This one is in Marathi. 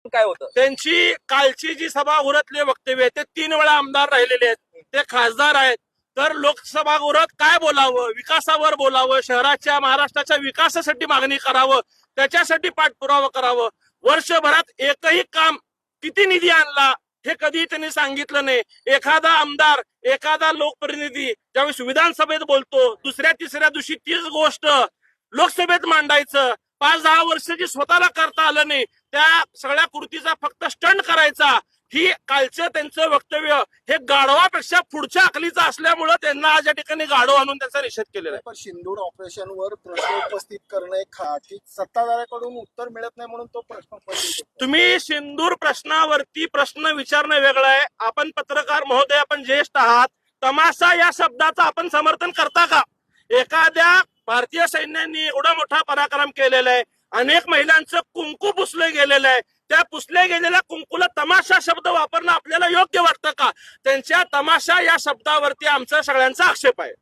काय होतं? त्यांची कालची जी सभागृहातले वक्तव्य आहे ते 3 वेळा आमदार राहिलेले आहेत, ते खासदार आहेत. तर लोकसभागृहात काय बोलावं, विकासावर बोलावं, शहराच्या महाराष्ट्राच्या विकासासाठी मागणी करावं, त्याच्यासाठी पाठपुरावा करावं. वर्षभरात एकही काम किती निधी आणला हे कधी त्यांनी सांगितलं नाही. एखादा आमदार, एखादा लोकप्रतिनिधी ज्यावेळेस विधानसभेत बोलतो, दुसऱ्या तिसऱ्या दिवशी तीच गोष्ट लोकसभेत मांडायचं. 5-10 वर्ष जी स्वतःला करता आलं नाही, त्या सगळ्या कृतीचा फक्त स्टंट करायचा. ही कालचं त्यांचं वक्तव्य हे गाढवापेक्षा पुढच्या अकलीचं असल्यामुळं त्यांना आज या ठिकाणी गाढव आणून त्यांचा निषेध केलेला आहे. पण सिंदूर ऑपरेशनवर प्रश्न उपस्थित करणे ठीक सत्ताधाऱ्याकडून उत्तर मिळत नाही म्हणून तो प्रश्न उपस्थित होतो. तुम्ही सिंदूर प्रश्नावरती प्रश्न विचारणं वेगळं आहे. आपण पत्रकार महोदय, आपण ज्येष्ठ आहात. तमाशा या शब्दाचं आपण समर्थन करता का? एखाद्या भारतीय सैन्याने एवढा मोठा पराक्रम केलेला आहे, अनेक महिलांचं कुंकू पुसलं गेलेलं आहे. त्या पुसल्या गेलेल्या कुंकूला तमाशा शब्द वापरणं आपल्याला योग्य वाटतं का? त्यांच्या तमाशा या शब्दावरती आमचा सगळ्यांचा आक्षेप आहे.